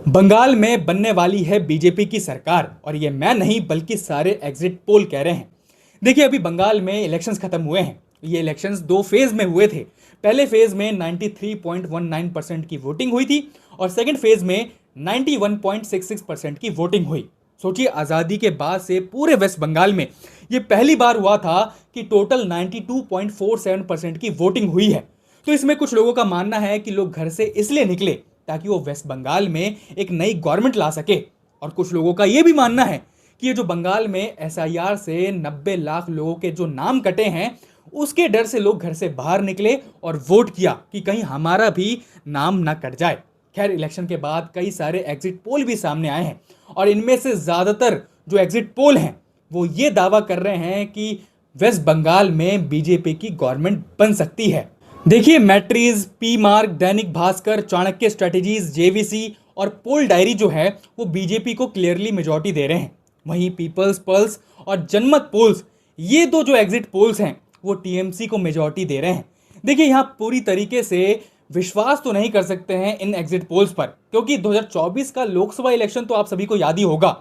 बंगाल में बनने वाली है बीजेपी की सरकार और ये मैं नहीं बल्कि सारे एग्जिट पोल कह रहे हैं। देखिए अभी बंगाल में इलेक्शंस खत्म हुए हैं। ये इलेक्शंस दो फेज में हुए थे। पहले फेज में 93.19% की वोटिंग हुई थी और सेकंड फेज में 91.66% की वोटिंग हुई। सोचिए आज़ादी के बाद से पूरे वेस्ट बंगाल में ये पहली बार हुआ था कि टोटल 92.47% की वोटिंग हुई है। तो इसमें कुछ लोगों का मानना है कि लोग घर से इसलिए निकले ताकि वो वेस्ट बंगाल में एक नई गवर्नमेंट ला सके। और कुछ लोगों का यह भी मानना है कि ये जो बंगाल में एसआईआर से 90 लाख लोगों के जो नाम कटे हैं उसके डर से लोग घर से बाहर निकले और वोट किया कि कहीं हमारा भी नाम ना कट जाए। खैर इलेक्शन के बाद कई सारे एग्जिट पोल भी सामने आए हैं और इनमें से ज्यादातर जो एग्जिट पोल हैं वो ये दावा कर रहे हैं कि वेस्ट बंगाल में बीजेपी की गवर्नमेंट बन सकती है। देखिए मैट्रीज, P mark, Dainik Bhaskar, Chanakya strategies, JVC और पोल डायरी जो है वो बीजेपी को क्लियरली मेजॉरिटी दे रहे हैं। वहीं पीपल्स पल्स और जनमत पोल्स, ये दो जो एग्जिट पोल्स हैं वो टीएमसी को मेजॉरिटी दे रहे हैं। देखिए यहाँ पूरी तरीके से विश्वास तो नहीं कर सकते हैं इन एग्जिट पोल्स पर, क्योंकि 2024 का लोकसभा इलेक्शन तो आप सभी को याद ही होगा,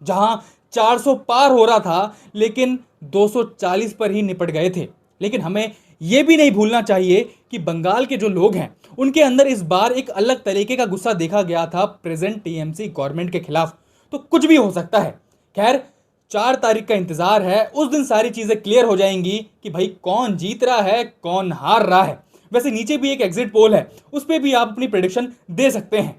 जहां 400 पार हो रहा था लेकिन 240 पर ही निपट गए थे। लेकिन हमें यह भी नहीं भूलना चाहिए कि बंगाल के जो लोग हैं उनके अंदर इस बार एक अलग तरीके का गुस्सा देखा गया था प्रेजेंट टीएमसी गवर्नमेंट के खिलाफ। तो कुछ भी हो सकता है। खैर 4 तारीख का इंतजार है, उस दिन सारी चीजें क्लियर हो जाएंगी कि भाई कौन जीत रहा है कौन हार रहा है। वैसे नीचे भी एक एग्जिट पोल है, उस पर भी आप अपनी प्रेडिक्शन दे सकते हैं।